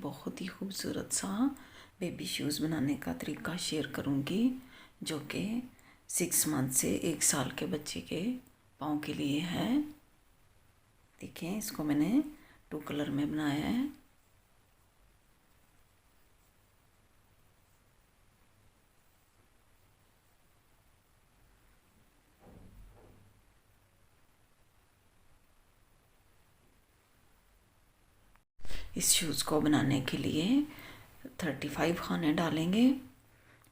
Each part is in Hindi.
बहुत ही खूबसूरत सा बेबी शूज़ बनाने का तरीका शेयर करूँगी, जो कि 6 मंथ से 1 साल के बच्चे के पाँव के लिए है। देखिए, इसको मैंने 2 कलर में बनाया है। इस शूज़ को बनाने के लिए 35 खाने डालेंगे,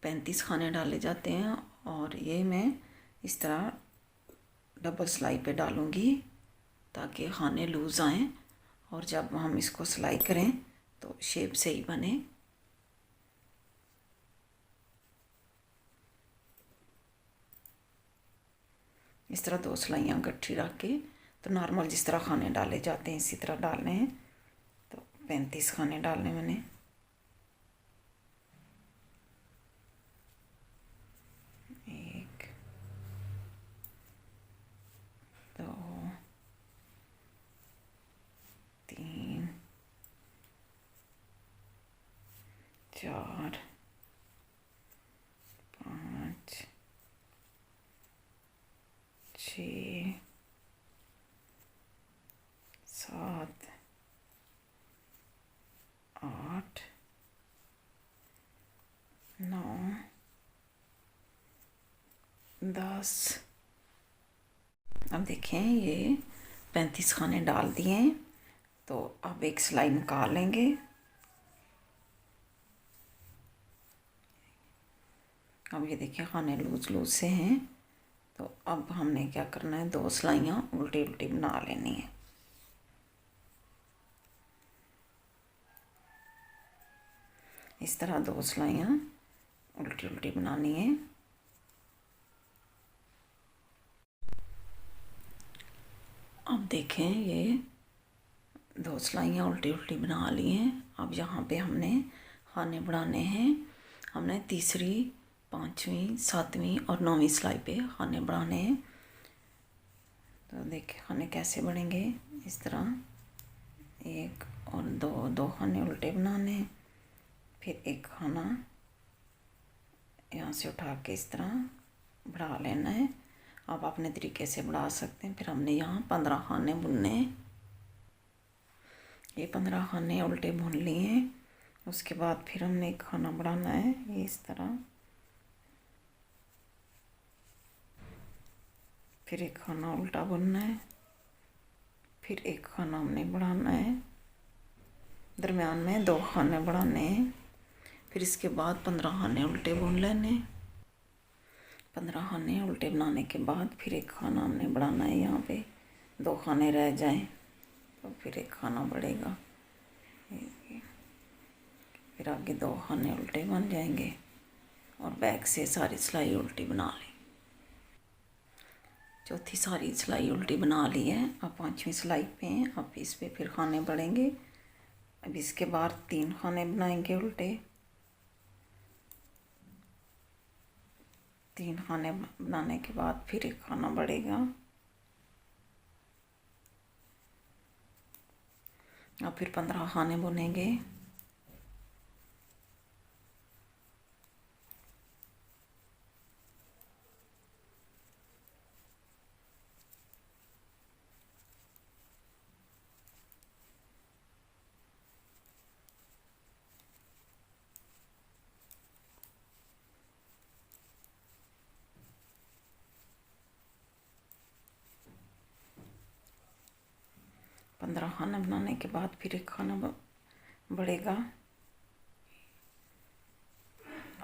35 खाने डाले जाते हैं और ये मैं इस तरह डबल सिलाई पे डालूँगी ताकि खाने लूज़ आएँ और जब हम इसको सिलाई करें तो शेप सही बने। इस तरह 2 सिलाइयाँ इकट्ठी रख के तो नॉर्मल जिस तरह खाने डाले जाते हैं इसी तरह डालने हैं। तो 35 खाने डालने मैंने। एक, दो, 3, 4, 5, 6, 7, 8, 9, 10। अब देखें, ये 35 खाने डाल दिए हैं तो अब एक सिलाई निकाल लेंगे। अब ये देखिए खाने लूज लूज से हैं, तो अब हमने क्या करना है, 2 सिलाइयाँ उल्टी उल्टी बना लेनी है। इस तरह 2 सिलाइयाँ उल्टी उल्टी बनानी है। अब देखें, ये 2 सिलाइयाँ उल्टी उल्टी बना ली हैं। अब यहाँ पे हमने खाने बढ़ाने हैं। हमने तीसरी, 5वीं, 7वीं और 9वीं सिलाई पे खाने बढ़ाने हैं। तो देखिए खाने कैसे बढ़ेंगे। इस तरह 1 और 2 खाने उल्टे बनाने हैं, फिर एक खाना यहाँ से उठा के इस तरह बढ़ा लेना है। आप अपने तरीके से बढ़ा सकते हैं। फिर हमने यहाँ 15 खाने बुनने हैं। ये 15 खाने उल्टे बुन लिए हैं। उसके बाद फिर हमने एक खाना बढ़ाना है, ये इस तरह। फिर एक खाना उल्टा बुनना है, फिर एक खाना हमने बढ़ाना है, दरम्यान में 2 खाने बढ़ाने हैं। फिर इसके बाद 15 खाने उल्टे बुन लेने। 15 खाने उल्टे बनाने के बाद फिर एक खाना हमने बढ़ाना है। यहाँ पे 2 खाने रह जाएं तो फिर एक खाना बढ़ेगा। फिर आगे 2 खाने उल्टे बन जाएंगे और बैक से सारी सिलाई उल्टी बना लें। चौथी सारी सिलाई उल्टी बना ली है। अब 5वीं सिलाई पे हैं। अब इस पे फिर खाने बढ़ेंगे। अब इसके बाद 3 खाने बनाएंगे उल्टे। 3 खाने बनाने के बाद फिर एक खाना बढ़ेगा। अब फिर 15 खाने बुनेंगे। पंद्रह खाना बनाने के बाद फिर एक खाना बढ़ेगा।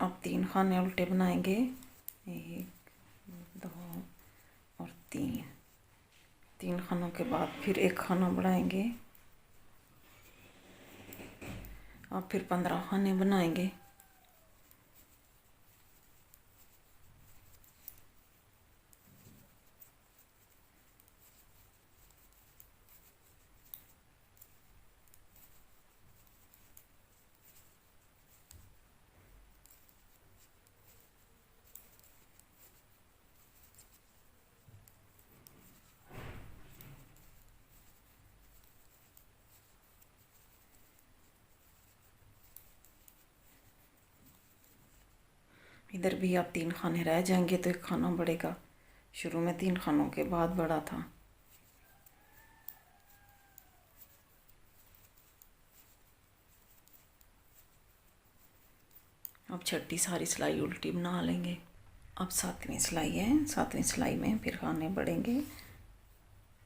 अब 3 खाने उल्टे बनाएंगे, 1, 2 और 3। 3 खानों के बाद फिर एक खाना बढ़ाएंगे। अब फिर 15 खाने बनाएंगे। इधर भी अब 3 खाने रह जाएंगे तो एक खाना बढ़ेगा। शुरू में 3 खानों के बाद बढ़ा था। अब छठी सारी सिलाई उल्टी बना लेंगे। अब 7वीं सिलाई है। 7वीं सिलाई में फिर खाने बढ़ेंगे।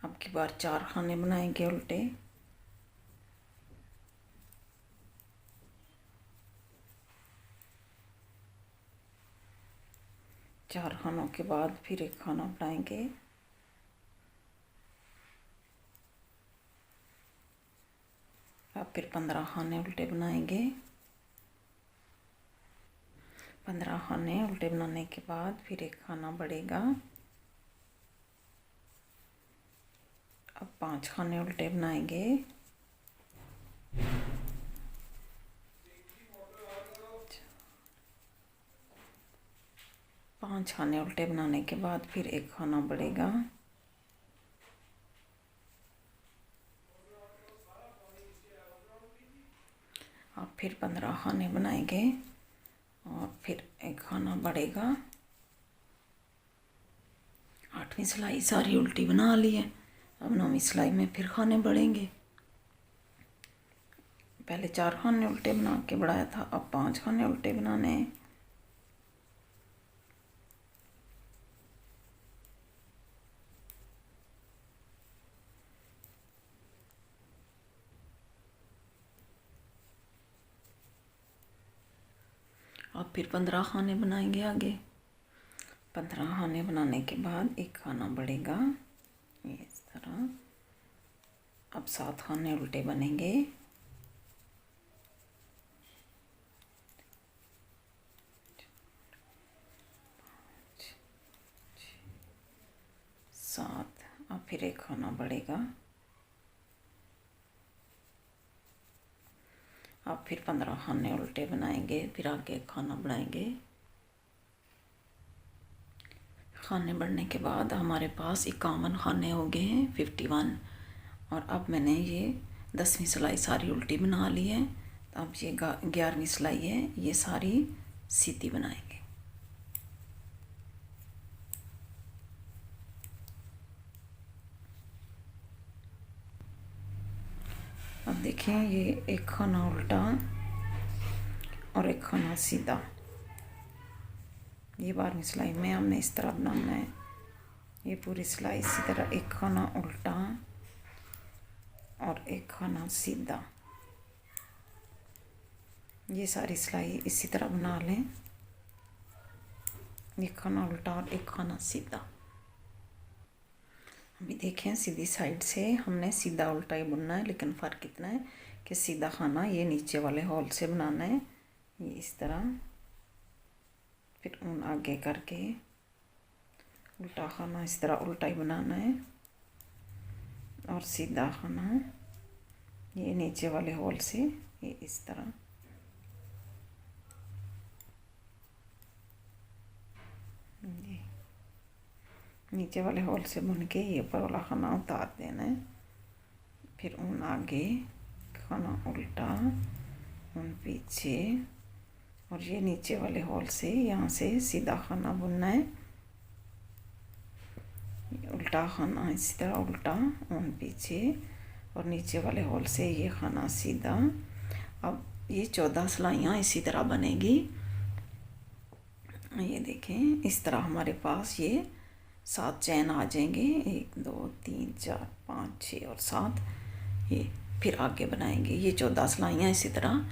अब की बार 4 खाने बनाएंगे उल्टे। चार खानों के बाद फिर एक खाना बनाएंगे। अब फिर 15 खाने उल्टे बनाएंगे। 15 खाने उल्टे बनाने के बाद फिर एक खाना बढ़ेगा। अब 5 खाने उल्टे बनाएंगे। 5 खाने उल्टे बनाने के बाद फिर एक खाना बढ़ेगा। अब फिर 15 खाने बनाएंगे और फिर एक खाना बढ़ेगा। 8वीं सिलाई सारी उल्टी बना ली है। अब 9वीं सिलाई में फिर खाने बढ़ेंगे। पहले 4 खाने उल्टे बना के बढ़ाया था, अब 5 खाने उल्टे बनाने हैं। अब फिर 15 खाने बनाएंगे आगे। 15 खाने बनाने के बाद एक खाना बढ़ेगा ये इस तरह। अब 7 खाने उल्टे बनेंगे। 7। अब फिर एक खाना बढ़ेगा। अब फिर 15 खाने उल्टे बनाएंगे, फिर आगे एक खाना बढ़ाएंगे। खाने बढ़ने के बाद हमारे पास 51 खाने हो गए हैं, 51। और अब मैंने ये 10वीं सिलाई सारी उल्टी बना ली है। तो अब ये 11वीं सिलाई है, ये सारी सीधी बनाएंगे। अब देखें, ये एक खाना उल्टा और एक खाना सीधा। ये 12वीं सिलाई में हमने इस तरह बनाना है। ये पूरी सिलाई इसी तरह, एक खाना उल्टा और एक खाना सीधा। ये सारी सिलाई इसी तरह बना लें। एक खाना उल्टा और एक खाना सीधा। अभी देखें, सीधी साइड से हमने सीधा उल्टा ही बुनना है, लेकिन फ़र्क इतना है कि सीधा खाना ये नीचे वाले हॉल से बनाना है, ये इस तरह। फिर ऊन आगे करके उल्टा खाना इस तरह उल्टा ही बनाना है, और सीधा खाना ये नीचे वाले हॉल से ये इस तरह। नीचे वाले होल से बुन के ये ऊपर वाला खाना उतार देना है। फिर ऊन आगे, खाना उल्टा, ऊन पीछे, और ये नीचे वाले होल से यहाँ से सीधा खाना बुनना है। उल्टा खाना इसी तरह उल्टा, ऊन पीछे, और नीचे वाले होल से ये खाना सीधा। अब ये 14 सिलाइयाँ इसी तरह बनेगी। ये देखें, इस तरह हमारे पास ये 7 चैन आ जाएंगे। 1 2 3 4 5 6 और 7। ये फिर आगे बनाएंगे। ये 14 सिलाइयाँ इसी तरह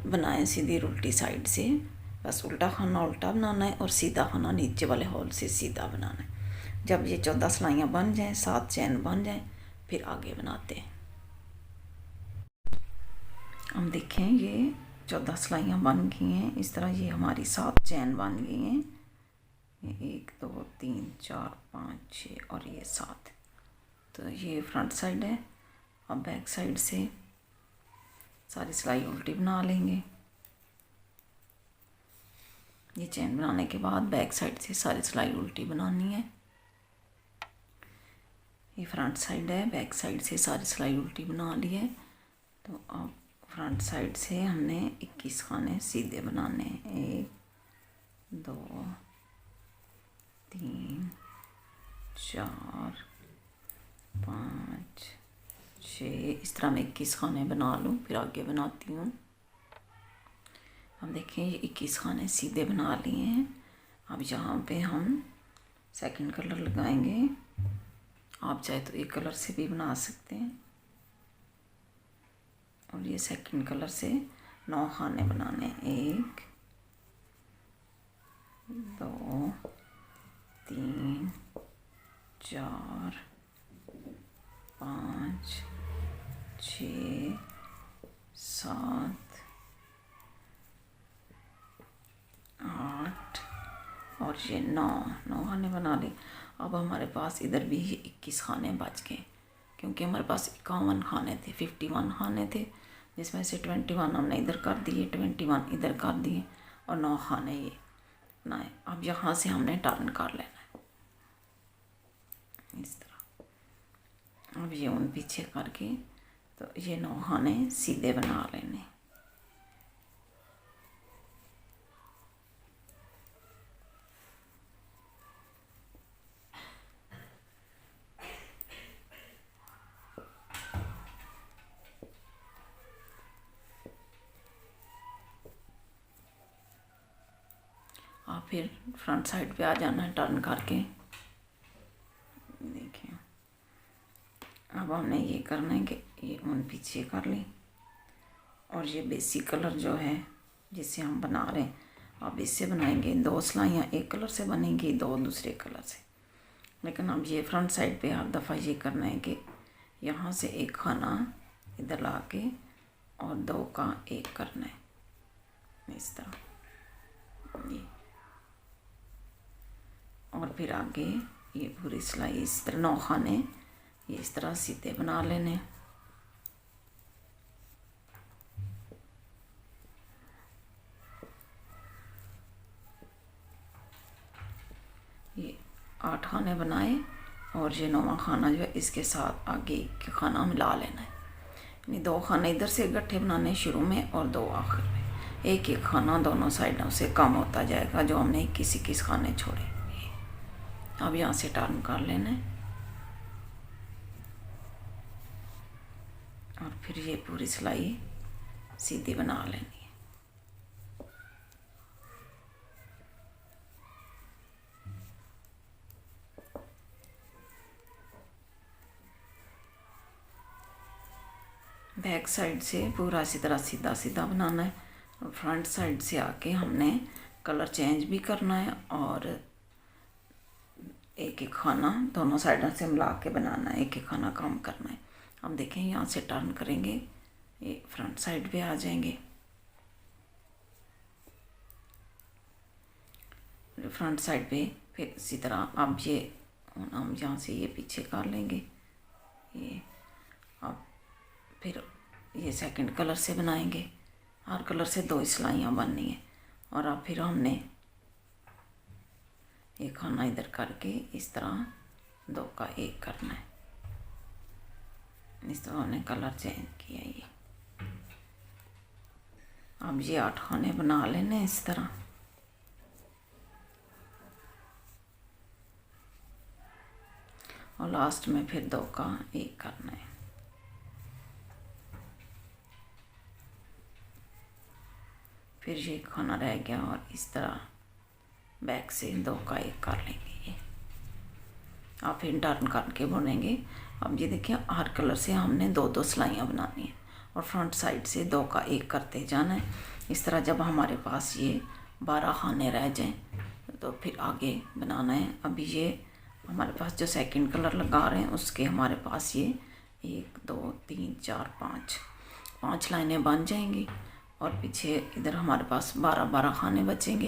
बनाएं, सीधी उल्टी साइड से। बस उल्टा खाना उल्टा बनाना है और सीधा खाना नीचे वाले होल से सीधा बनाना है। जब ये 14 सिलाइयाँ बन जाएं, 7 चैन बन जाएं, फिर आगे बनाते हैं। हम देखें, ये 14 सिलाइयाँ बन गई हैं इस तरह। ये हमारी 7 चैन बन गई हैं। 1 2 3 4 5 6 और ये 7। तो ये फ्रंट साइड है। अब बैक साइड से सारी सिलाई उल्टी बना लेंगे। ये चैन बनाने के बाद बैक साइड से सारी सिलाई उल्टी बनानी है। ये फ्रंट साइड है, बैक साइड से सारी सिलाई उल्टी बना ली है। तो अब फ्रंट साइड से हमने 21 खाने सीधे बनाने हैं। 1 2 3 4 5 6। इस तरह मैं 21 खाने बना लूँ, फिर आगे बनाती हूँ। अब देखें ये 21 खाने सीधे बना लिए हैं। अब यहाँ पे हम सेकंड कलर लगाएंगे। आप चाहे तो एक कलर से भी बना सकते हैं। और ये सेकंड कलर से 9 खाने बनाने। 1 2 3 4 5 6 7 8 और ये 9 खाने बना ली। अब हमारे पास इधर भी 21 खाने बच गए, क्योंकि हमारे पास 51 खाने थे, 51 खाने थे, जिसमें से 21 हमने इधर कर दिए, 21 इधर कर दिए और 9 खाने ये बनाए। अब यहाँ से हमने टर्न कर लेना है इस तरह। अब ये उन पीछे करके तो ये 9 खाने सीधे बना लेने। आप फिर फ्रंट साइड पे आ जाना है टर्न करके। देखिए अब हमने ये करना है कि ये उन पीछे कर ली, और ये बेसिक कलर जो है जिससे हम बना रहे हैं, अब इससे बनाएंगे। 2 सिलाइयाँ एक कलर से बनेंगी, 2 दूसरे कलर से। लेकिन अब ये फ्रंट साइड पे हर दफ़ा ये करना है कि यहाँ से एक खाना इधर ला के और 2 का एक करना है इस तरह ये। और फिर आगे ये पूरी सिलाई इस तरह 9 खाने ये इस तरह सीधे बना लेने। ये 8 खाने बनाए और ये 9वां खाना जो है इसके साथ आगे के खाना मिला लेना है। यानी 2 खाने इधर से गट्ठे बनाने शुरू में और 2 आखिर में। एक एक खाना दोनों साइडों से कम होता जाएगा जो हमने 21 खाने छोड़े। अब यहाँ से टर्न कर लेना है और फिर ये पूरी सिलाई सीधी बना लेनी है। बैक साइड से पूरा इसी तरह सीधा सीधा बनाना है, और फ्रंट साइड से आके हमने कलर चेंज भी करना है और एक एक खाना दोनों साइडों से मिला के बनाना है, एक एक खाना कम करना है। हम देखें यहाँ से टर्न करेंगे, ये फ्रंट साइड पे आ जाएंगे। फ्रंट साइड पे फिर इसी तरह अब ये हम यहाँ से ये पीछे कर लेंगे ये। अब फिर ये सेकंड कलर से बनाएंगे, हर कलर से 2 सिलाइयाँ बननी है। और अब फिर हमने एक खाना इधर करके इस तरह 2 का एक करना है। इस तरह हमने कलर चेंज किया ये। अब ये 8 खाने बना लेने इस तरह। और लास्ट में फिर 2 का एक करना है। फिर ये खाना रह गया और इस तरह बैक से 2 का एक कर लेंगे ये। आप फिर टर्न करके बुनेंगे। अब ये देखिए हर कलर से हमने 2 सिलाइयाँ बनानी है और फ्रंट साइड से 2 का एक करते जाना है। इस तरह जब हमारे पास ये 12 खाने रह जाएं तो फिर आगे बनाना है। अभी ये हमारे पास जो सेकंड कलर लगा रहे हैं उसके हमारे पास ये 1 2 3 4 5 लाइनें बन जाएंगी और पीछे इधर हमारे पास 12 खाने बचेंगे,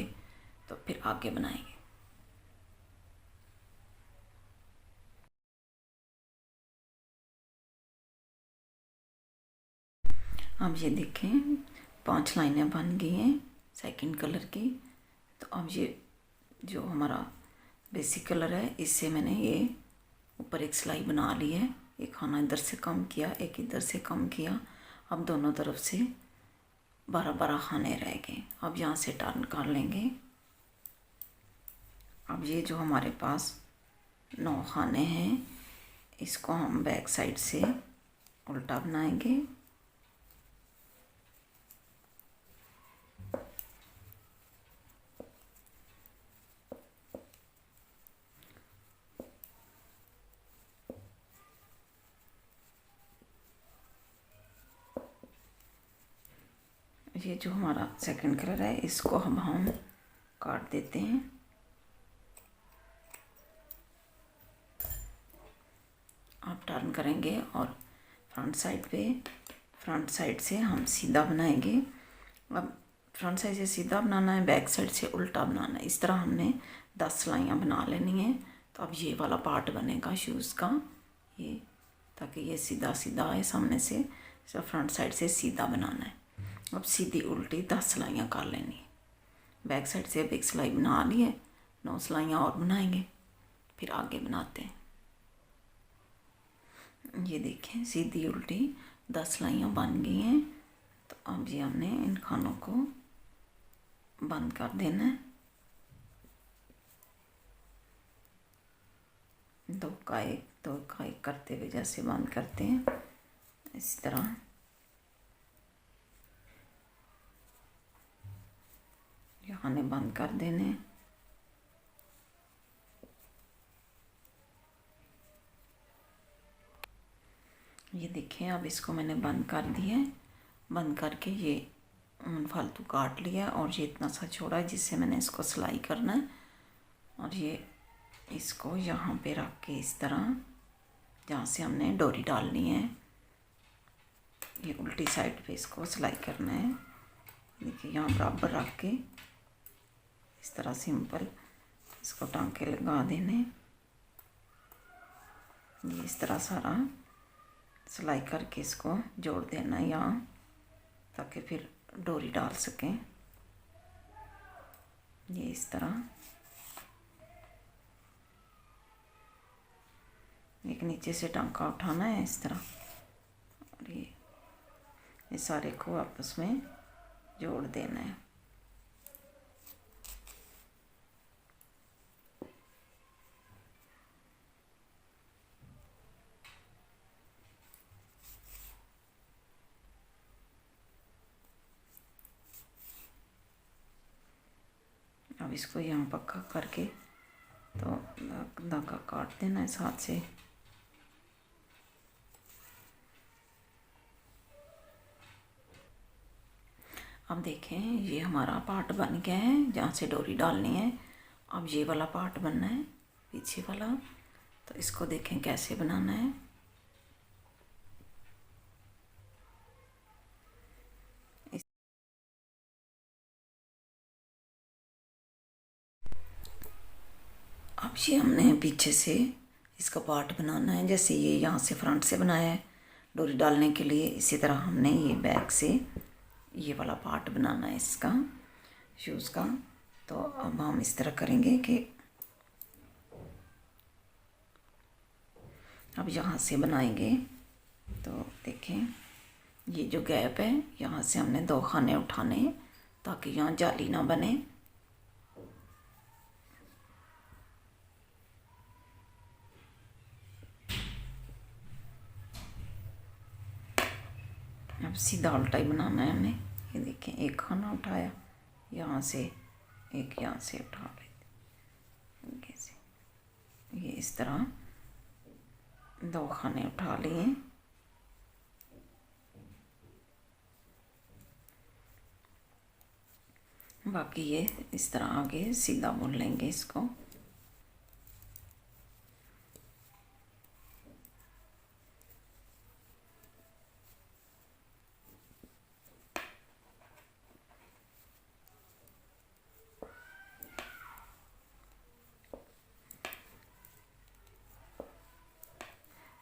तो फिर आगे बनाएंगे। अब ये देखें 5 लाइनें बन गई हैं सेकंड कलर की। तो अब ये जो हमारा बेसिक कलर है इससे मैंने ये ऊपर एक सिलाई बना ली है। एक खाना इधर से कम किया, एक इधर से कम किया। अब दोनों तरफ से 12 खाने रह गए। अब यहाँ से टर्न कर लेंगे अब ये जो हमारे पास 9 खाने हैं, इसको हम बैक साइड से उल्टा बनाएंगे। ये जो हमारा सेकंड कलर है, इसको हम काट देते हैं। आप टर्न करेंगे और फ्रंट साइड से हम सीधा बनाएंगे। अब फ्रंट साइड से सीधा बनाना है, बैक साइड से उल्टा बनाना है। इस तरह हमने 10 सिलाइयाँ बना लेनी है। तो अब ये वाला पार्ट बनेगा शूज़ का, ये, ताकि ये सीधा सीधा आए सामने से। तो फ्रंट साइड से सीधा बनाना है। अब सीधी उल्टी 10 सिलाइयाँ कर लेनी है। बैक साइड से अब एक सिलाई बना ली है, 9 सिलाइयाँ और बनाएंगे, फिर आगे बनाते हैं। ये देखें, सीधी उल्टी 10 सिलाइयाँ बन गई हैं। तो अब ये हमने इन खानों को बंद कर देना है। 2 का 1 करते हुए जैसे बंद करते हैं, इस तरह ये खाने बंद कर देने। ये देखें, अब इसको मैंने बंद कर दिया है। बंद करके ये फालतू काट लिया और ये इतना सा छोड़ा है जिससे मैंने इसको सिलाई करना है। और ये इसको यहाँ पे रख के इस तरह, जहाँ से हमने डोरी डालनी है, ये उल्टी साइड पे इसको सिलाई करना है। देखिए, यहाँ बराबर रख के इस तरह सिंपल इसको टांके लगा देने। ये इस तरह सारा सिलाई करके इसको जोड़ देना है यहाँ, ताकि फिर डोरी डाल सकें। ये इस तरह एक नीचे से टांका उठाना है इस तरह, और ये सारे को आपस में जोड़ देना है। अब इसको यहाँ पक्का करके तो धागा काट देना है हाथ से। अब देखें, ये हमारा पार्ट बन गया है जहाँ से डोरी डालनी है। अब ये वाला पार्ट बनना है, पीछे वाला। तो इसको देखें कैसे बनाना है। अब ये हमने पीछे से इसका पार्ट बनाना है। जैसे ये यहाँ से फ्रंट से बनाया है डोरी डालने के लिए, इसी तरह हमने ये बैक से ये वाला पार्ट बनाना है इसका, शूज़ का। तो अब हम इस तरह करेंगे कि अब यहाँ से बनाएंगे। तो देखें, ये जो गैप है, यहाँ से हमने 2 खाने उठाने हैं ताकि यहाँ जाली ना बने। अब सीधा उल्टा ही बनाना है हमें। ये देखें, एक खाना उठाया यहाँ से, एक यहाँ से उठा लेते, ये इस तरह 2 खाने उठा लिए। बाकी ये इस तरह आगे सीधा बुन लेंगे इसको।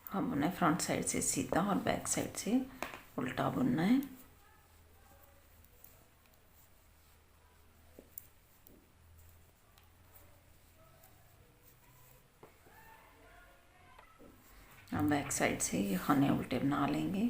हमने फ्रंट साइड से सीधा और बैक साइड से उल्टा बुनना है। अब बैक साइड से ये खाने उल्टे बना लेंगे।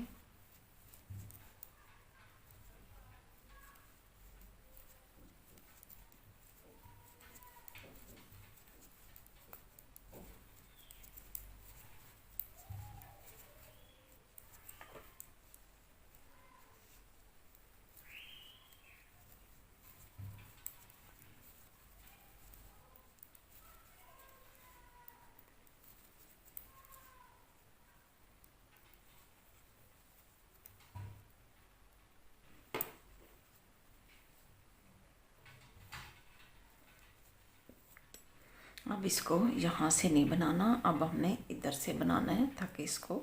अब इसको यहाँ से नहीं बनाना, अब हमने इधर से बनाना है ताकि इसको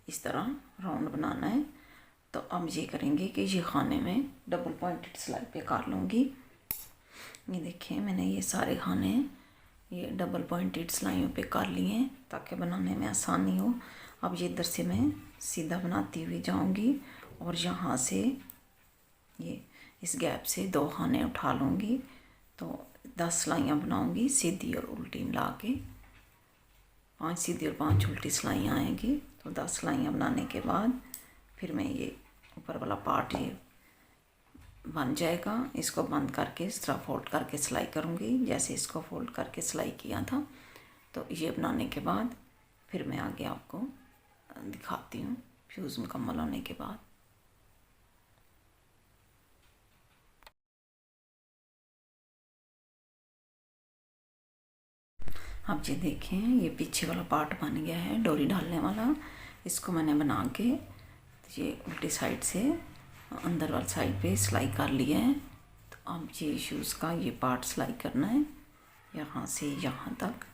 इस तरह राउंड बनाना है। तो अब ये करेंगे कि ये खाने में डबल पॉइंटेड सिलाई पे काट लूँगी। ये देखिए मैंने ये सारे खाने ये डबल पॉइंटेड सिलाइयों पे काट लिए हैं ताकि बनाने में आसानी हो। अब ये इधर से मैं सीधा बनाती हुई जाऊँगी और यहाँ से ये इस गैप से 2 खाने उठा लूँगी। तो 10 सिलाइयाँ बनाऊँगी सीधी और उल्टी मिला के, 5 सीधी और 5 उल्टी सिलाइयाँ आएंगी। तो 10 सिलाइयाँ बनाने के बाद फिर मैं ये ऊपर वाला पार्ट ये बन जाएगा, इसको बंद करके इस तरह फोल्ड करके सिलाई करूँगी जैसे इसको फोल्ड करके सिलाई किया था। तो ये बनाने के बाद फिर मैं आगे आपको दिखाती हूँ फ्यूज़ मुकम्मल होने के बाद। अब ये देखें ये पीछे वाला पार्ट बन गया है डोरी डालने वाला। इसको मैंने बना के ये उल्टी साइड से अंदर वाली साइड पे सिलाई कर लिया है। तो अब ये शूज़ का ये पार्ट सिलाई करना है यहाँ से यहाँ तक।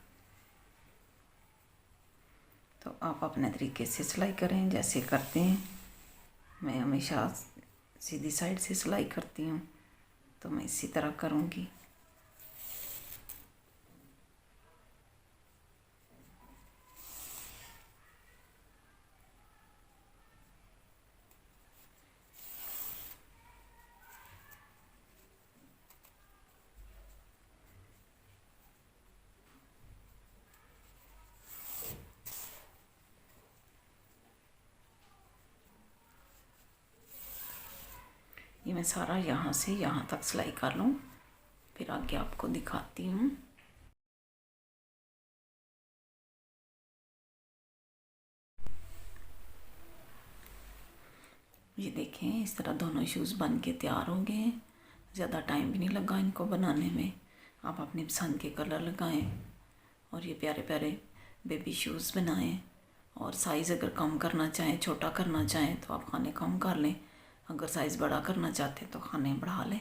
तो आप अपने तरीके से सिलाई करें जैसे करते हैं। मैं हमेशा सीधी साइड से सिलाई करती हूँ तो मैं इसी तरह करूँगी। ये मैं सारा यहाँ से यहाँ तक सिलाई कर लूँ फिर आगे आपको दिखाती हूँ। ये देखें इस तरह दोनों शूज़ बन के तैयार हो गए हैं। ज़्यादा टाइम भी नहीं लगा इनको बनाने में। आप अपनी पसंद के कलर लगाएं और ये प्यारे प्यारे बेबी शूज़ बनाएं। और साइज़ अगर कम करना चाहें छोटा करना चाहें तो आप खाने कम कर लें, अगर साइज़ बड़ा करना चाहते हैं तो खाने बढ़ा लें।